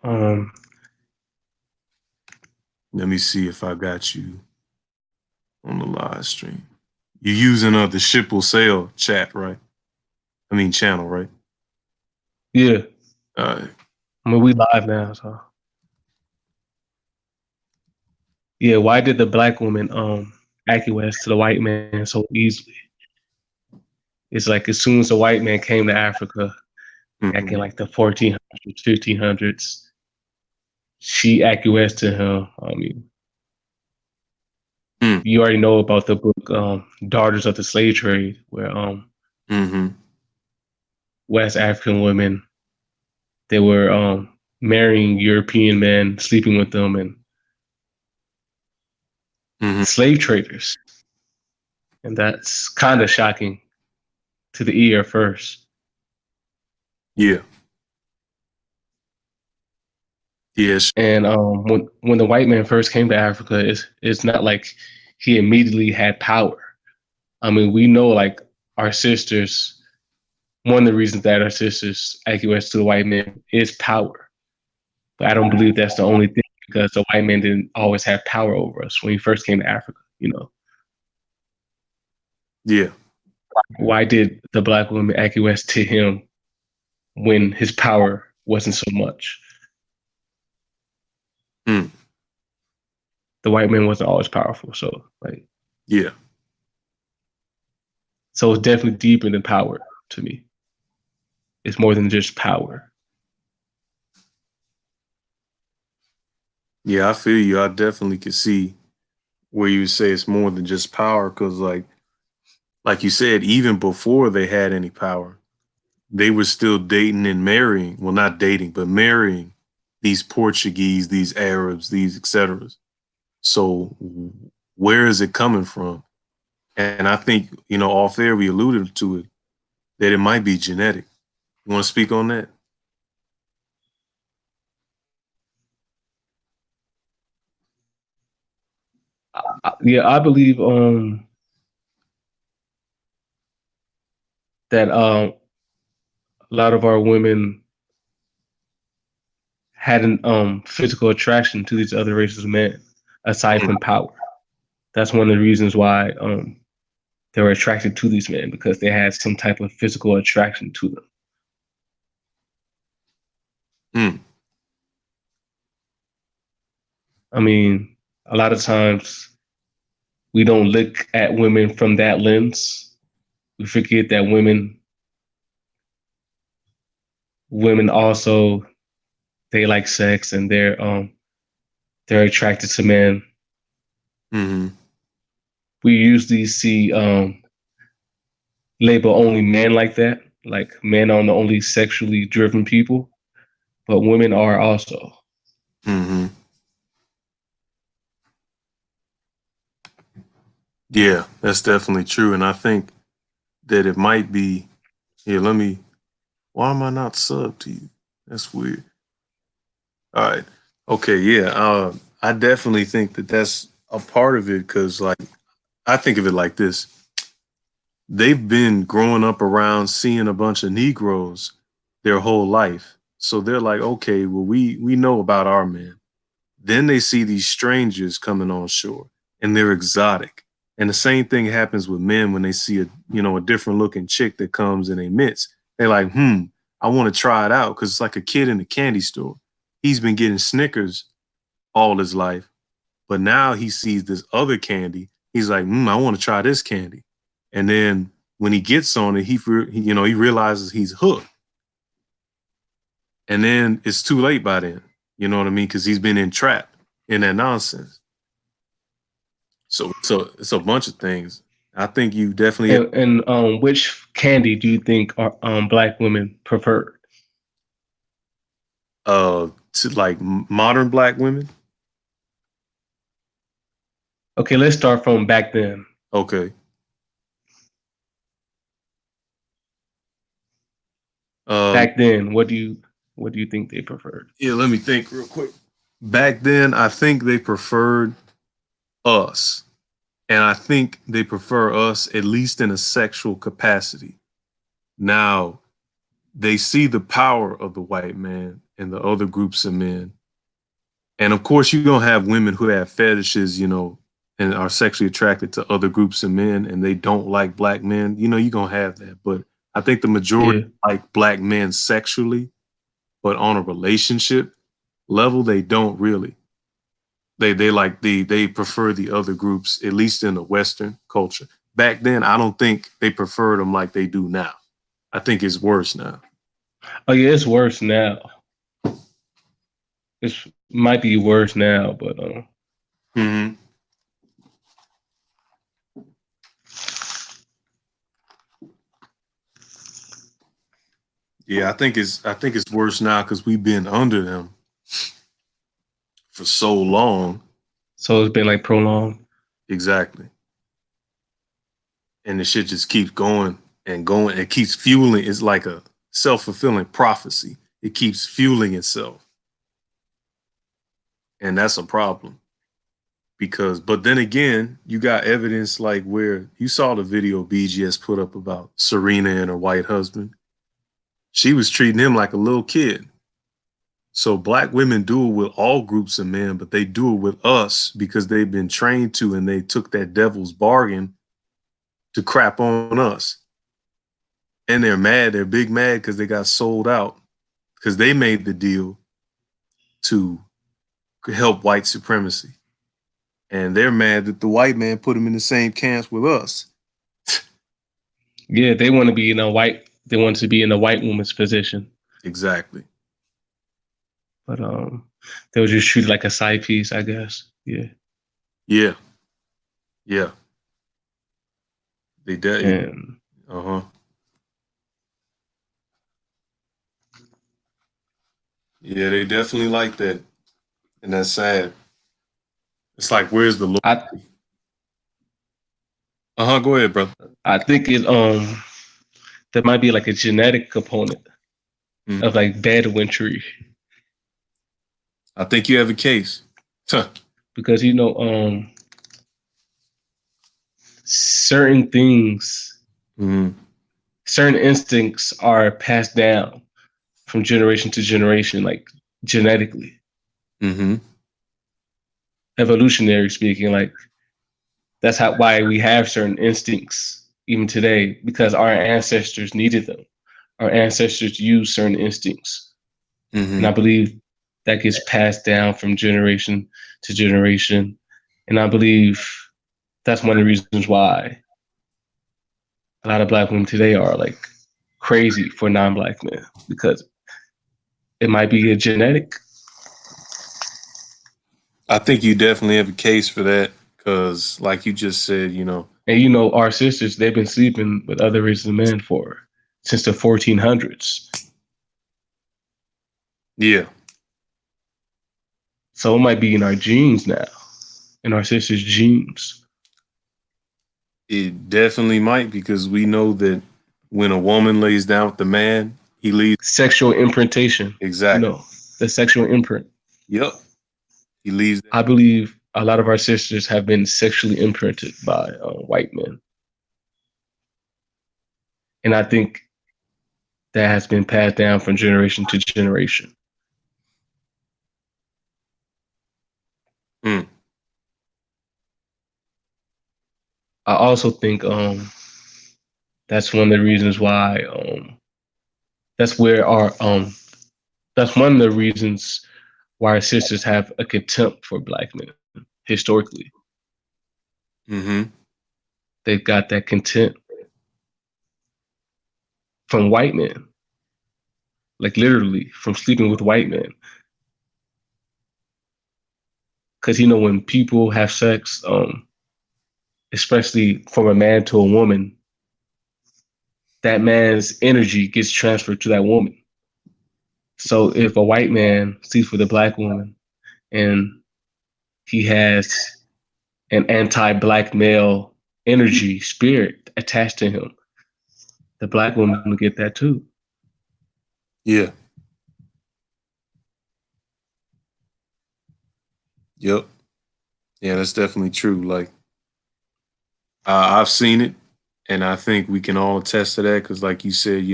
Um, Let me see if I got you on the live stream. You're using the ship will sail chat, right? I mean channel, right? yeah, Uh, I mean we live now, so yeah. Why did the black woman acquiesce to the white man so easily? It's like as soon as the white man came to Africa back mm-hmm, in like the 1400s, 1500s, she acquiesced to him. I mean, mm, you already know about the book Daughters of the Slave Trade, where mm-hmm, West African women they were marrying European men, sleeping with them, and mm-hmm. slave traders. And that's kind of shocking to the ear first. Yeah, yes, And when the white man first came to Africa, it's not like he immediately had power. I mean, we know like our sisters. One of the reasons that our sisters acquiesced to the white man is power. But I don't believe that's the only thing because the white man didn't always have power over us when he first came to Africa. You know, yeah, why did the black woman acquiesce to him when his power wasn't so much? mm, The white man wasn't always powerful, so like, yeah, so it's definitely deeper than power to me. It's more than just power. yeah. I feel you. I definitely could see where you say it's more than just power, because like you said, even before they had any power, they were still dating and marrying. Well, not dating, but marrying these Portuguese, these Arabs, these etc. So where is it coming from? And I think, off air we alluded to it, that it might be genetic. You want to speak on that? Yeah, I believe that a lot of our women had an physical attraction to these other races of men aside Mm, from power. That's one of the reasons why they were attracted to these men because they had some type of physical attraction to them. mm, I mean, a lot of times we don't look at women from that lens. We forget that women also they like sex and they're attracted to men. mm-hmm. We usually see label only men like that, like men are the only sexually driven people, but women are also. Mm-hmm. Yeah, that's definitely true. And I think that it might be, here, why am I not sub to you? That's weird. All right. Okay. Yeah. I definitely think that that's a part of it because, like, I think of it like this: they've been growing up around seeing a bunch of Negroes their whole life, so they're like, okay, well, we know about our men. Then they see these strangers coming on shore, and they're exotic. And the same thing happens with men when they see a different looking chick that comes in their midst. They're like, I want to try it out because it's like a kid in a candy store. He's been getting Snickers all his life, but now he sees this other candy. He's like, I want to try this candy. And then when he gets on it, he realizes he's hooked. And then it's too late by then. You know what I mean? Because he's been entrapped in that nonsense. So it's a bunch of things. I think you definitely have And which candy do you think are black women prefer? to like modern black women. Okay, let's start from back then. Okay. Um, Back then, what do you think they preferred? yeah, let me think real quick. Back then, I think they preferred us. And I think they prefer us at least in a sexual capacity. Now, they see the power of the white man and the other groups of men. And of course, you're gonna have women who have fetishes, and are sexually attracted to other groups of men, and they don't like black men. You're gonna have that. But I think the majority Yeah. like black men sexually, but on a relationship level, they don't really. They prefer the other groups, at least in the Western culture. Back then, I don't think they preferred them like they do now. I think it's worse now. Oh yeah, it's worse now. It might be worse now, but Hmm. Yeah, I think it's worse now because we've been under them for so long. so it's been like prolonged. Exactly. And the shit just keeps going and going. It keeps fueling. It's like a self-fulfilling prophecy. It keeps fueling itself. And that's a problem. But then again, you got evidence like where you saw the video BGS put up about Serena and her white husband. She was treating him like a little kid. So black women do it with all groups of men, but they do it with us because they've been trained to, and they took that devil's bargain to crap on us. And they're mad. They're big mad because they got sold out because they made the deal to help white supremacy. And they're mad that the white man put them in the same camps with us. Yeah, they want to be in a white. They want to be in a white woman's position, Exactly. but they would just treat it like a side piece, I guess. Yeah, Yeah. Yeah. They did. and Uh huh. Yeah, they definitely like that. And that's sad. It's like, where's the I loyalty? Uh huh. Go ahead, brother. I think it there might be like a genetic component Mhm. of like bedouinry I think you have a case. Huh. because certain things, Hmm. certain instincts are passed down from generation to generation, like genetically, Hmm. evolutionary speaking. Like that's how why we have certain instincts even today because our ancestors needed them. Our ancestors used certain instincts, and I Hmm. believe that gets passed down from generation to generation. And I believe that's one of the reasons why a lot of black women today are like crazy for non-black men because it might be a genetic. I think you definitely have a case for that because, like you just said, And our sisters, they've been sleeping with other races of men for since the 1400s. yeah, So it might be in our genes now, in our sisters' genes. it definitely might because we know that when a woman lays down with the man, he leaves. Sexual imprintation, you Exactly. know, the sexual imprint. Yep. He leaves that. I believe a lot of our sisters have been sexually imprinted by white men. And I think that has been passed down from generation to generation. Mm. I also think that's one of the reasons why that's where our that's one of the reasons why our sisters have a contempt for black men historically. Hmm. They've got that contempt from white men, like literally from sleeping with white men. Because when people have sex, especially from a man to a woman, that man's energy gets transferred to that woman. So if a white man sleeps with a black woman and he has an anti-black male energy spirit attached to him, the black woman will get that too. Yeah. Yep. Yeah, that's definitely true. Like, I've seen it, and I think we can all attest to that because, like you said,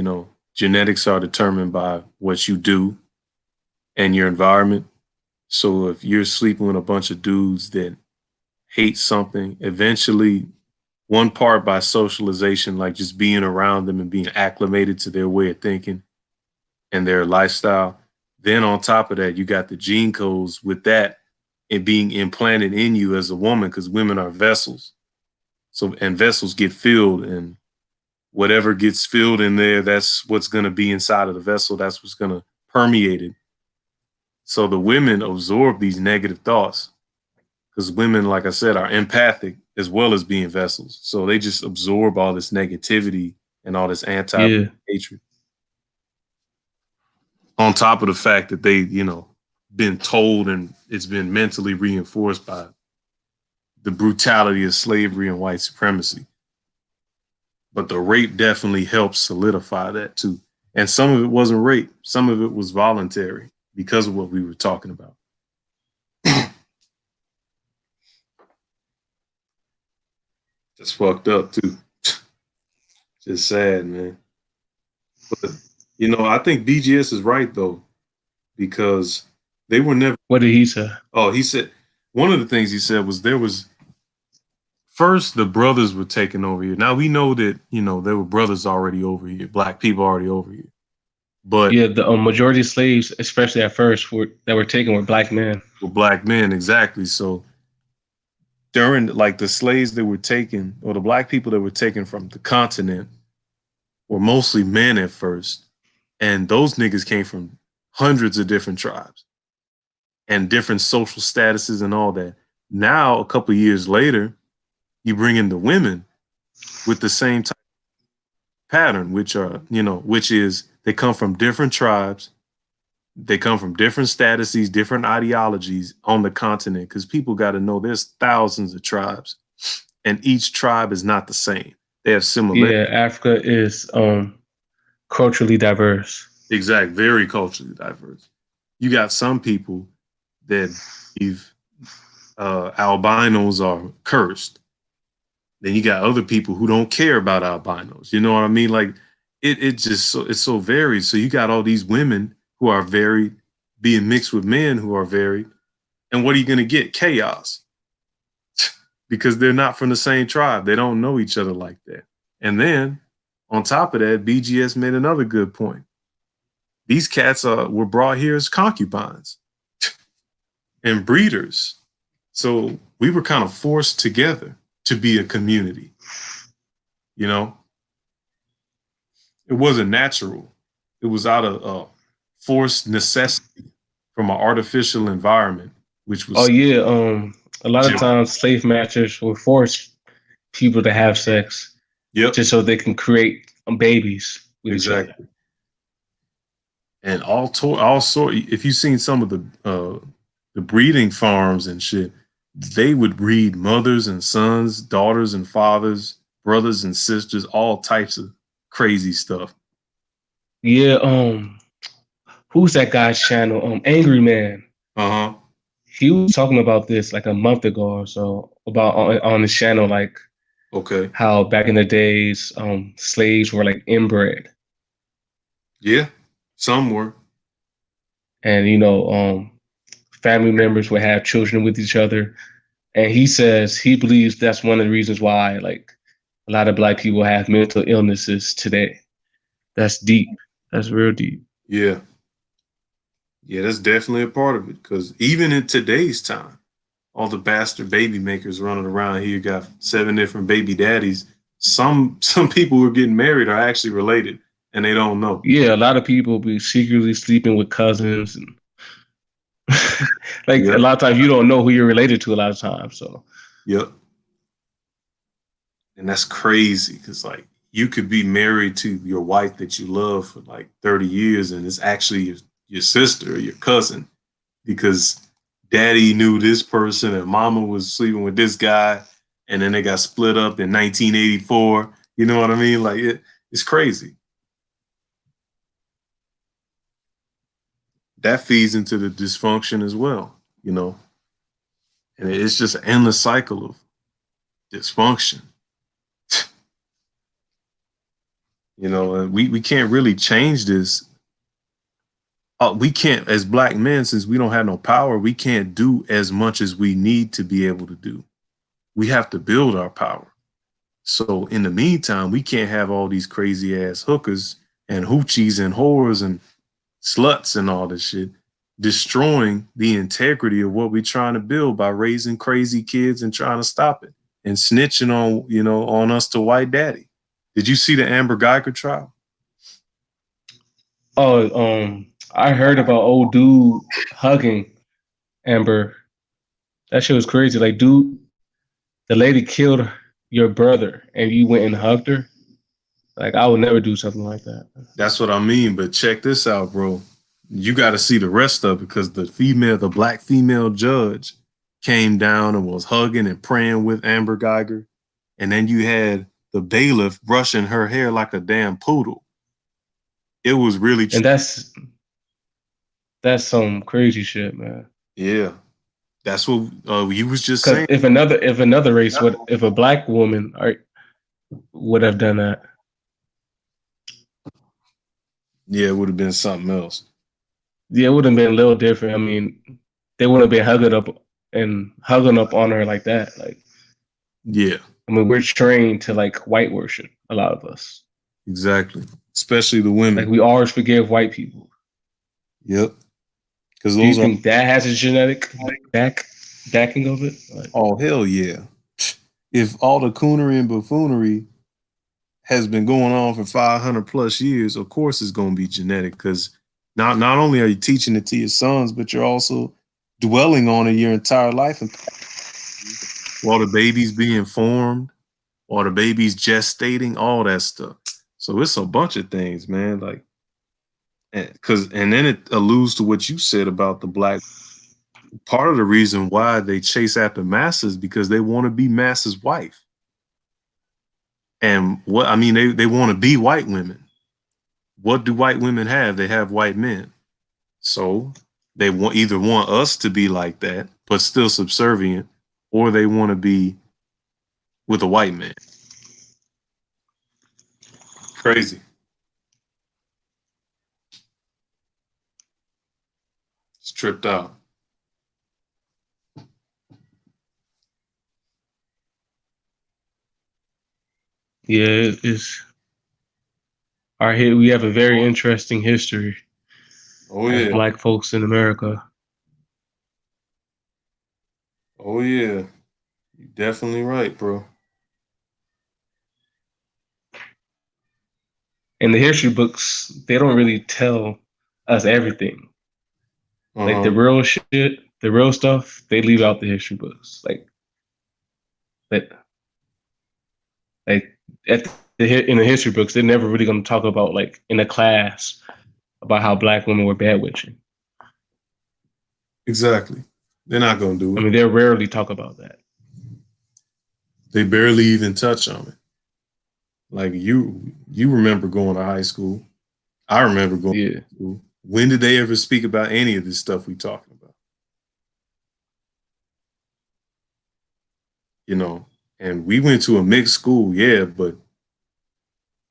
genetics are determined by what you do. and your environment. So if you're sleeping with a bunch of dudes that hate something, eventually one part by socialization, like just being around them and being acclimated to their way of thinking and their lifestyle. Then on top of that, you got the gene codes with that and being implanted in you as a woman, because women are vessels. So and vessels get filled, and whatever gets filled in there, that's what's going to be inside of the vessel. That's what's going to permeate it. So the women absorb these negative thoughts because women, like I said, are empathic as well as being vessels. So they just absorb all this negativity and all this anti Yeah, hatred on top of the fact that they, been told and it's been mentally reinforced by the brutality of slavery and white supremacy. But the rape definitely helps solidify that too. And some of it wasn't rape, some of it was voluntary because of what we were talking about. Just fucked up too. Just sad, man. But I think BGS is right though, because they were never. what did he say? Oh, he said one of the things he said was there was first the brothers were taking over here. Now we know that there were brothers already over here, black people already over here, but Yeah, the majority of slaves, especially at first, that were taken were black men. were black men exactly. So during like the slaves that were taken, or the black people that were taken from the continent, were mostly men at first, and those niggas came from hundreds of different tribes and different social statuses and all that. Now, a couple of years later, you bring in the women with the same type of pattern, which is they come from different tribes, they come from different statuses, different ideologies on the continent. Because people got to know there's thousands of tribes, and each tribe is not the same. They have similarities. Yeah, Africa is culturally diverse. Exact, very culturally diverse. You got some people that believe albinos are cursed. Then you got other people who don't care about albinos. You know what I mean? Like it just it's so varied. So you got all these women who are varied being mixed with men who are varied. And what are you going to get? Chaos. Because they're not from the same tribe. They don't know each other like that. And then on top of that, BGS made another good point. These cats were brought here as concubines and breeders. So we were kind of forced together to be a community. You know, it wasn't natural. It was out of forced necessity from an artificial environment, which Oh was yeah, a lot of times slave masters will force people to have sex yep, just so they can create babies with each other. exactly. And all sort. If you've seen some of the breeding farms and shit, they would breed mothers and sons, daughters and fathers, brothers and sisters, all types of crazy stuff. Yeah, who's that guy's channel? Angry Man. Uh huh. He was talking about this like a month ago or so about on his channel, like Okay. how back in the days, slaves were like inbred, Yeah. Some were. and family members would have children with each other. And he says he believes that's one of the reasons why like a lot of black people have mental illnesses today. That's deep. That's real deep. Yeah. Yeah, that's definitely a part of it. Because even in today's time, all the bastard baby makers running around here got 7 different baby daddies. Some people who are getting married are actually related, and they don't know. Yeah, a lot of people be secretly sleeping with cousins and like a Yep. lot of times you don't know who you're related to a lot of times. So Yep. And that's crazy because like you could be married to your wife that you love for like 30 years, and it's actually your sister or your cousin because daddy knew this person and mama was sleeping with this guy, and then they got split up in 1984. You know what I mean? Like it's crazy. That feeds into the dysfunction as well, and it's just an endless cycle of dysfunction. And we can't really change this we can't, as black men, since we don't have no power, we can't do as much as we need to be able to do. We have to build our power. So in the meantime, we can't have all these crazy ass hookers and hoochies and whores and sluts and all this shit destroying the integrity of what we're trying to build by raising crazy kids and trying to stop it and snitching on, on us to white daddy. Did you see the Amber Geiger trial? Oh, I heard about old dude hugging Amber. That shit was crazy. Like, dude, the lady killed your brother, and you went and hugged her. Like, I would never do something like that. That's what I mean. But check this out, bro. You got to see the rest of it because the black female judge came down and was hugging and praying with Amber Geiger. And then you had the bailiff brushing her hair like a damn poodle. It was really, And that's some crazy shit, man. yeah, that's what you was just Because saying. if another race would, if a black woman would have done that, Yeah, it would have been something else. yeah, it would have been a little different. I mean, they wouldn't have been hugging up on her like that. Like, Yeah, I mean, we're trained to like white worship. A lot of us, exactly. Especially the like, women. we always forgive white people. Yep. Because Do you those are, think that has a genetic backing of it? Like, oh, hell yeah. If all the coonery and buffoonery has been going on for 500 plus years, of course it's going to be genetic because not only are you teaching it to your sons, but you're also dwelling on it your entire life. And while the baby's being formed, while the baby's gestating, all that stuff. So it's a bunch of things, man. Like, and then it alludes to what you said about the black. Part of the reason why they chase after masses because they want to be masses' wife. And what I mean, they want to be white women. What do white women have? They have white men. So they want us to be like that, but still subservient, or they want to be with a white man. Crazy. It's tripped out. yeah, it's our here. We have a very interesting history Oh as yeah. black folks in America. Oh yeah. You're definitely right, bro. In the history books, they don't really tell us everything. Like Uh-huh. the real shit, the real stuff, they leave out the history books. But like at in the history books, they're never really going to talk about like in a class about how black women were bad witching. Exactly. They're not gonna do I it. mean, they rarely talk about that. They barely even touch on it. Like you remember going to high school. I remember going Yeah, to school. When did they ever speak about any of this stuff we talking about? You know, and we went to a mixed school, yeah, but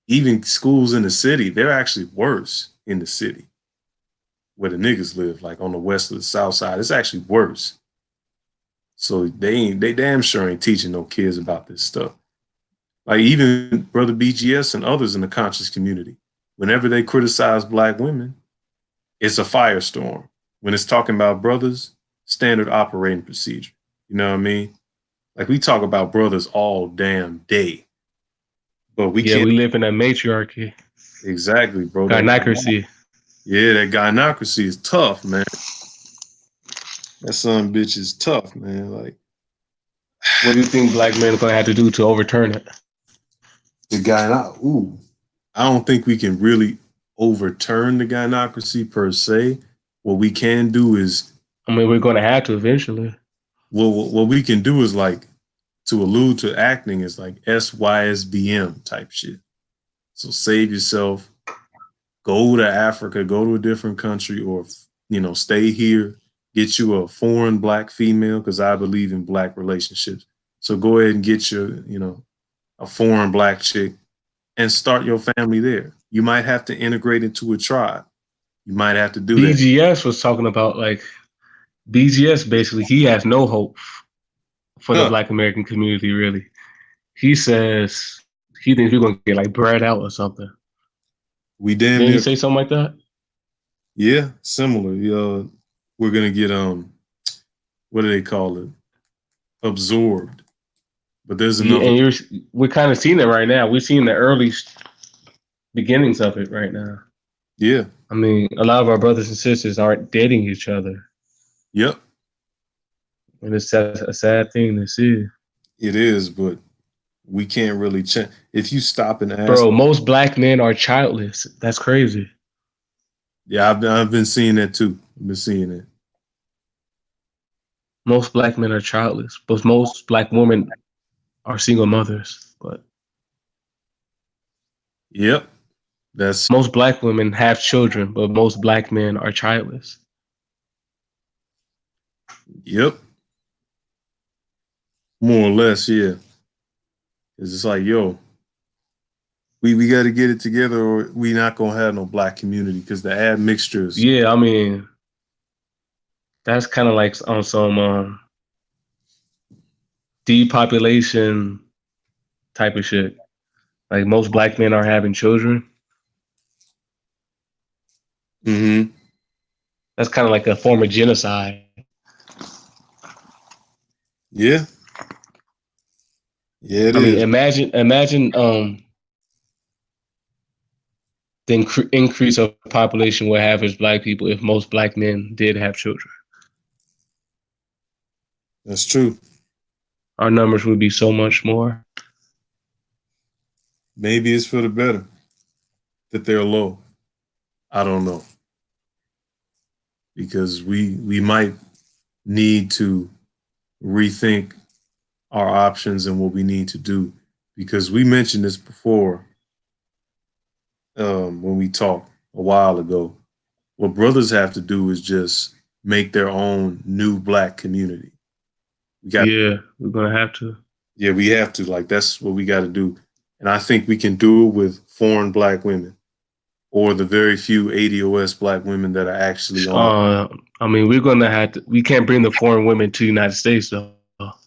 even schools in the city, they're actually worse in the city where the niggas live, like on the west or the south side. It's actually worse. So they damn sure ain't teaching no kids about this stuff. Like even Brother BGS and others in the conscious community, whenever they criticize black women, it's a firestorm. When it's talking about brothers, standard operating procedure. You know what I mean? Like we talk about brothers all damn day, but we yeah, can't we live in a matriarchy, exactly, bro. gynocracy. Yeah, that gynocracy is tough, man. That son bitch is tough, man. Like What do you think black men are going to have to do to overturn it? the ooh, I don't think we can really overturn the gynocracy per se. What we can do is I mean, we're going to have to eventually. what we can do is like to allude to acting is like SYSBM type shit. So save yourself, go to Africa, go to a different country, or stay here, get you a foreign black female, because I believe in black relationships. So go ahead and get your, a foreign black chick and start your family there. You might have to integrate into a tribe. You might have to do that. BGS was talking about like BGS basically he has no hope for the Huh. Black American community. Really, he says he thinks we're gonna get like bred out or something. We damn Didn't he near. say something like that? Yeah, similar. We're gonna get what do they call it? Absorbed. But there's Yeah, another. and we're kind of seeing it right now. We're seeing the early beginnings of it right now. Yeah. I mean, a lot of our brothers and sisters aren't dating each other, Yep. and it's a sad thing to see. It is, but we can't really change. If you stop and ask, Bro, most black men are childless. That's crazy. yeah, I've been seeing that too. I've been seeing it. Most black men are childless, but most black women are single mothers. But Yep. That's most black women have children, but most black men are childless. yep. More or less, yeah. It's just like, yo, we got to get it together, or we not gonna have no black community because the admixtures. Yeah, I mean, that's kind of like on some depopulation type of shit. Like most black men are having children. Mm-hmm. That's kind of like a form of genocide. Yeah. Yeah, it I mean, is. imagine the increase of population would have as black people if most black men did have children. That's true. Our numbers would be so much more. Maybe it's for the better that they're low. I don't know because we might need to rethink our options and what we need to do because we mentioned this before when we talked a while ago. What brothers have to do is just make their own new black community. We got Yeah, we're gonna have to. Yeah, we have to. Like that's what we got to do. And I think we can do it with foreign black women or the very few ADOS black women that are actually on. I mean, we're gonna have to. We can't bring the foreign women to the United States though.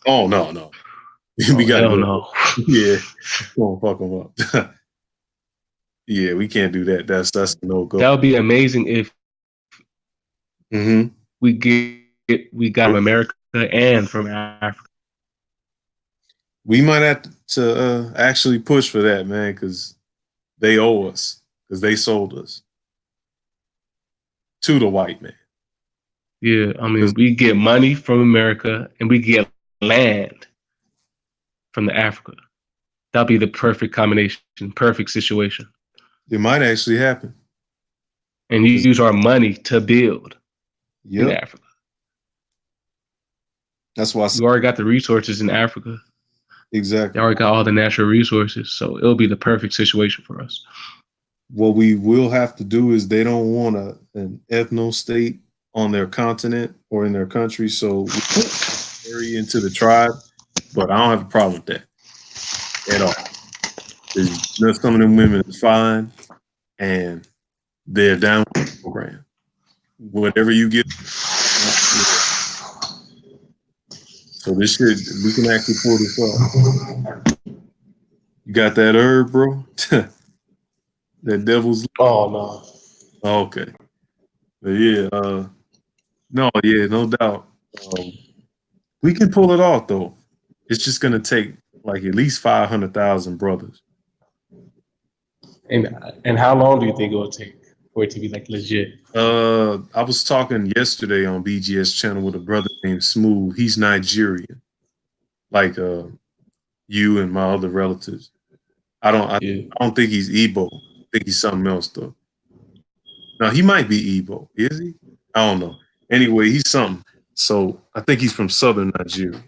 Oh no, no. We Oh got to hell go. no. Yeah, come on, fuck them up. Yeah, we can't do that. That's a no go. That would be amazing if Hmm. we got from America and from Africa. We might have to actually push for that, man, because they owe us because they sold us to the white man. Yeah, I Because mean, we get money from America and we get land from the Africa. That'll be the perfect combination, perfect situation. it might actually happen. And you 'Cause- use our money to build in Yep, Africa. that's why I said You already got the resources in Africa. You exactly. already got all the natural resources, so it'll be the perfect situation for us. What we will have to do is they don't want an ethno state on their continent or in their country, so we carry into the tribe. But I don't have a problem with that at all. There's some of them women is fine and they're down with the program. Whatever you give, so this shit we can actually pull this off. You got that herb, bro? That devil's. Oh no. Oh, okay, but yeah, no, yeah, no doubt. We can pull it off though. It's just gonna take like at least 500,000 brothers. And and how long do you think it will take for it to be like legit? I was talking yesterday on BGS channel with a brother named Smooth. He's Nigerian, like you and my other relatives. I don't, I, Yeah. I don't think he's Igbo. I think he's something else though. Now he might be Igbo. Is he? I don't know. Anyway, he's something. So I think he's from southern Nigeria.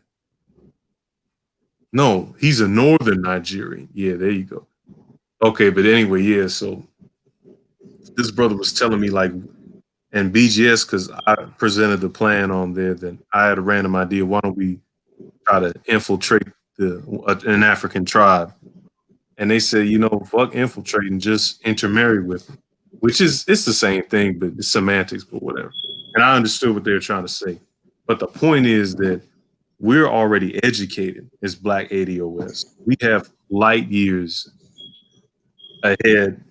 No, he's a northern Nigerian. Yeah, there you go. Okay, but anyway, yeah. So this brother was telling me like, and BGS, because I presented the plan on there, then I had a random idea. Why don't we try to infiltrate an African tribe? And they said, fuck infiltrating, just intermarry with them. which is it's the same thing, but it's semantics, but whatever. And I understood what they were trying to say. But the point is that we're already educated as Black ADOS. We have light years ahead.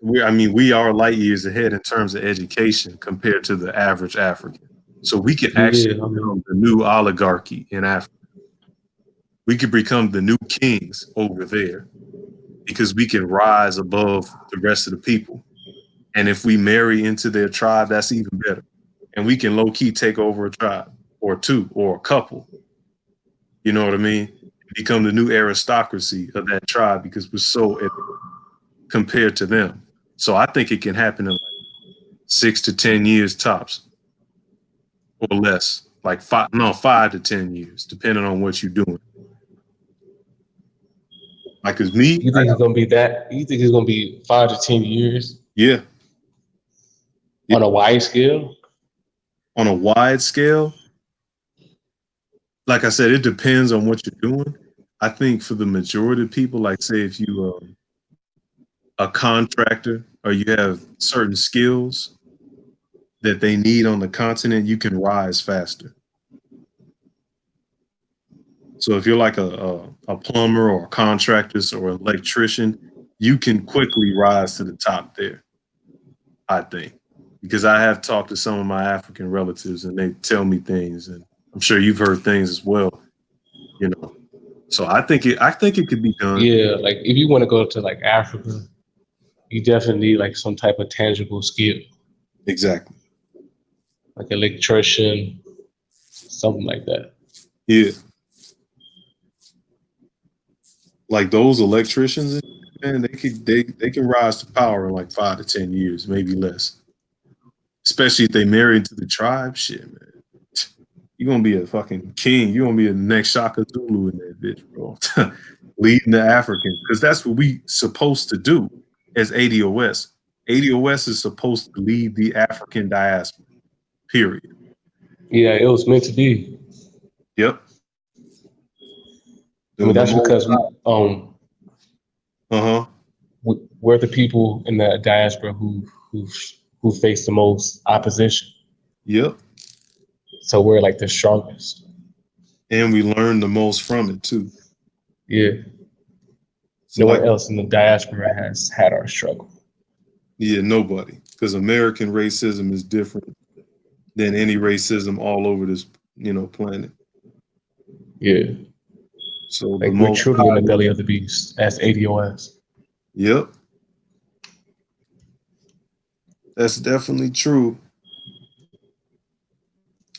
We are light years ahead in terms of education compared to the average African. So we could actually Yeah, I mean, become the new oligarchy in Africa. We could become the new kings over there because we can rise above the rest of the people. And if we marry into their tribe, that's even better. And we can low key take over a tribe or two or a couple. You know what I mean? Become the new aristocracy of that tribe because we're so compared to them. So I think it can happen in like 6 to 10 years tops or less. Like 5 to 10 years, depending on what you're doing. Like, cause me, you think it's gonna be that? You think it's gonna be 5 to 10 years yeah, yeah, on a wide scale? on a wide scale, like I said, it depends on what you're doing. I think for the majority of people, like say if you a contractor or you have certain skills that they need on the continent, you can rise faster. So if you're like a plumber or a contractor or an electrician, you can quickly rise to the top there, I think. Because I have talked to some of my African relatives and they tell me things and I'm sure you've heard things as well, you know. So I think it could be done. Yeah, like if you want to go to like Africa, you definitely need like some type of tangible skill, Exactly. like electrician, something like that. Yeah. Like those electricians, man, they can rise to power in like 5 to 10 years, maybe less. Especially if they marry into the tribe, shit, man. You're gonna be a fucking king. You're gonna be the next Shaka Zulu in that bitch, bro. Leading the Africans, because that's what we supposed to do as ADOS. ADOS is supposed to lead the African diaspora. Period. Yeah, it was meant to be. Yep. I mean, The that's most. because Uh huh. we're the people in the diaspora who who face the most opposition. Yep. So we're like the strongest. And we learn the most from it too. Yeah, So no like, one else in the diaspora has had our struggle. yeah, nobody, because American racism is different than any racism all over this, planet. Yeah, So the like we're most. truly in the belly of the beast as ADOS. Yep, that's definitely true.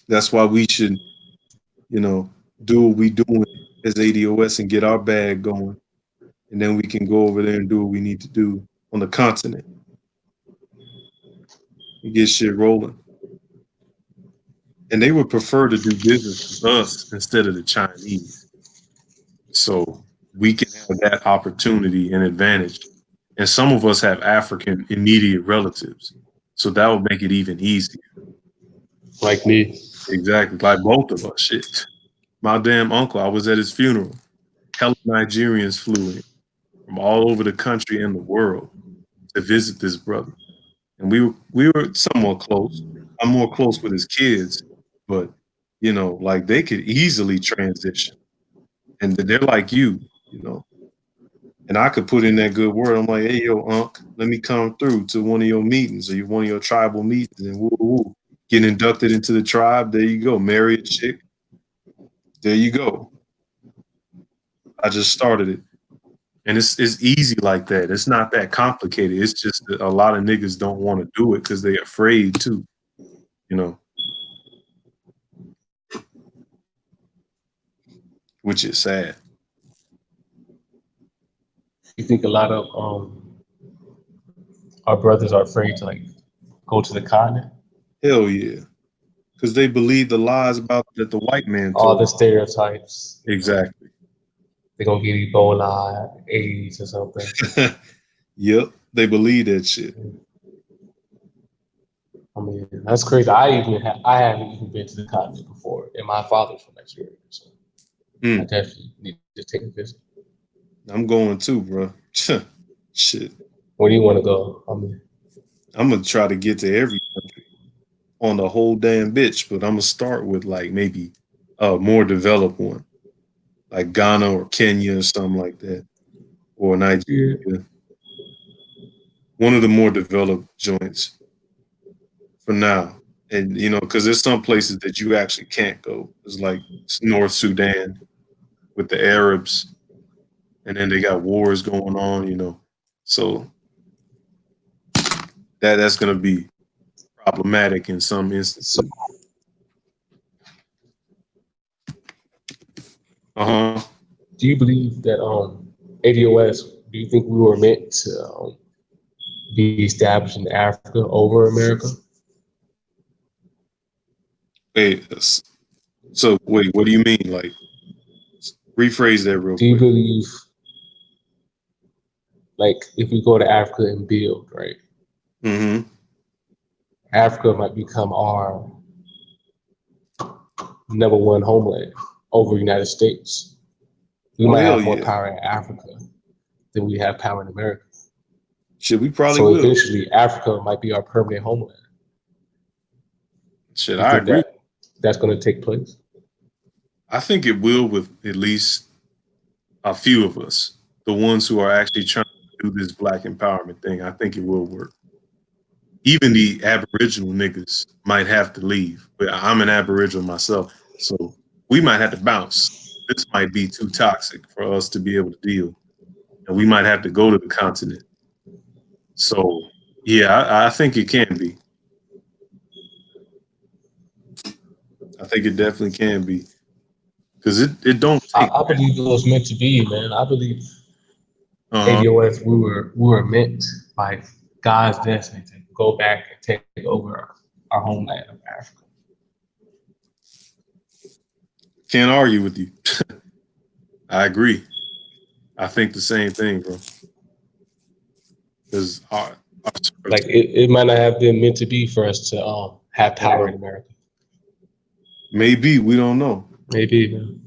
That's why we should, you know, do what we doing as ADOS and get our bag going, and then we can go over there and do what we need to do on the continent and get shit rolling. And they would prefer to do business with us instead of the Chinese. So we can have that opportunity and advantage. And some of us have African immediate relatives. So that would make it even easier. Like me. Exactly. Like both of us. Shit. My damn uncle, I was at his funeral. Hella Nigerians flew in from all over the country and the world to visit this brother. And we were somewhat close. I'm more close with his kids, but like they could easily transition. And they're like you. And I could put in that good word. I'm like, hey, yo, Unc, let me come through to one of your meetings or one of your tribal meetings and woo woo. Get inducted into the tribe. There you go. Marry a chick. There you go. I just started it. And it's easy like that. It's not that complicated. It's just that a lot of niggas don't want to do it because they're afraid too, you know, which is sad. You think a lot of our brothers are afraid to like go to the continent? Hell yeah. Because they believe the lies about that the white man All told the stereotypes, them. Exactly. they're gonna get Ebola, AIDS, or something. Yep. They believe that shit. I mean, that's crazy. I haven't even been to the continent before, and my father's from Nigeria, so I Mm, definitely need to take a visit. I'm going too, bro. Shit. Where do you want to go? I mean, I'm gonna try to get to every country on the whole damn bitch, but I'm gonna start with like maybe a more developed one, like Ghana or Kenya or something like that, or Yeah. Nigeria. One of the more developed joints for now. And because there's some places that you actually can't go. It's like North Sudan with the Arabs, and then they got wars going on. So that's gonna be problematic in some So instances. Uh huh. do you believe that ADOS? Do you think we were meant to be established in Africa over America? Wait. So wait, what do you mean? Like, rephrase that real Do you quick. believe, like, if we go to Africa and build, right? Mm-hmm. Africa might become our number one homeland over the United States. We Oh might hell have more yeah. power in Africa than we have power in America. Shit, we probably So will. eventually, Africa might be our permanent homeland. Shit, You I think agree. that that's going to take place? I think it will with at least a few of us, the ones who are actually trying to do this black empowerment thing. I think it will work. Even the Aboriginal niggas might have to leave. But I'm an Aboriginal myself, so we might have to bounce. This might be too toxic for us to be able to deal, and we might have to go to the continent. So yeah, I think it can be. I think it definitely can be because it don't take I that. believe it was meant to be, man. I believe Uh huh. ADOS we were meant by God's destiny to go back and take over our homeland of Africa. Can't argue with you. I agree. I think the same thing, bro. Because our Like it might not have been meant to be for us to have power in well, America. maybe we don't know. Maybe, man.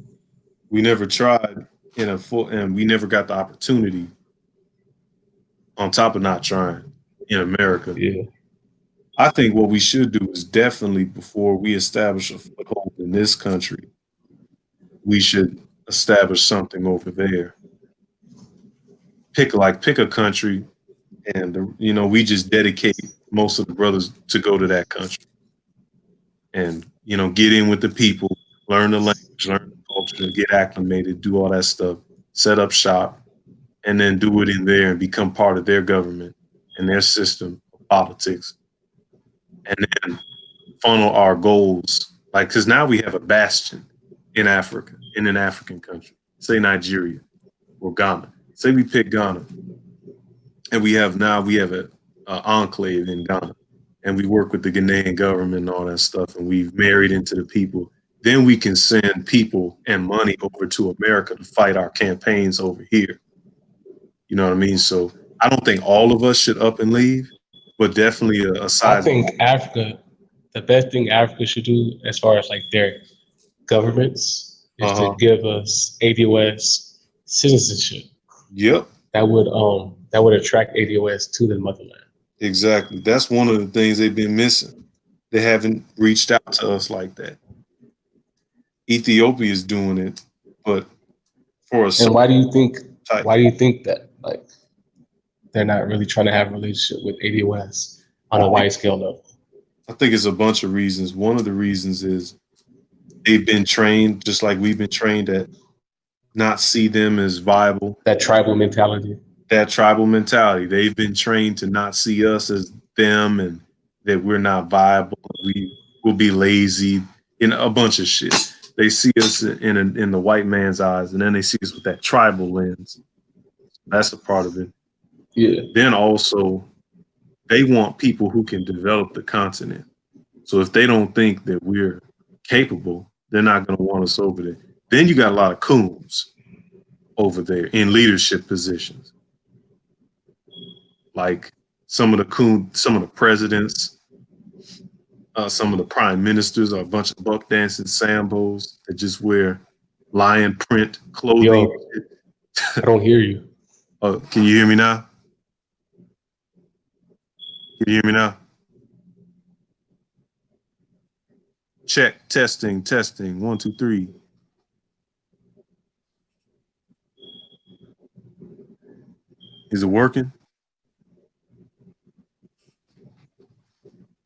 We never tried in a full, and we never got the opportunity. On top of not trying in America, Yeah. I think what we should do is definitely before we establish a foothold in this country, we should establish something over there. Pick a country, and we just dedicate most of the brothers to go to that country, and get in with the people, learn the language, learn the culture, get acclimated, do all that stuff, set up shop, and then do it in there and become part of their government and their system of politics, and then funnel our goals. Like, because now we have a bastion in Africa, in an African country, say Nigeria or Ghana. Say we pick Ghana, and we have a enclave in Ghana, and we work with the Ghanaian government and all that stuff, and we've married into the people. Then we can send people and money over to America to fight our campaigns over here. You know what I mean? So I don't think all of us should up and leave, but definitely a I size. think Africa, the best thing Africa should do as far as like their governments is Uh to huh. give us ADOS citizenship. Yep. That would attract ADOS to the motherland. Exactly. That's one of the things they've been missing. They haven't reached out to us like that. Ethiopia is doing it, but for a And certain type. why do you think that? Like they're not really trying to have a relationship with ADOS on I a think wide scale level. I think it's a bunch of reasons. One of the reasons is they've been trained just like we've been trained at not see them as viable. That tribal mentality. That tribal mentality. They've been trained to not see us as them and that we're not viable. We will be lazy in a bunch of shit. They see us in the white man's eyes, and then they see us with that tribal lens. That's a part of it. Yeah. Then also, they want people who can develop the continent. So if they don't think that we're capable, they're not going to want us over there. Then you got a lot of coons over there in leadership positions, like some of the presidents, some of the prime ministers are a bunch of buck dancing sambos that just wear lion print clothing. Yo, I don't hear you. Can you hear me now? Can you hear me now? Check, testing, testing. 1, 2, 3. Is it working?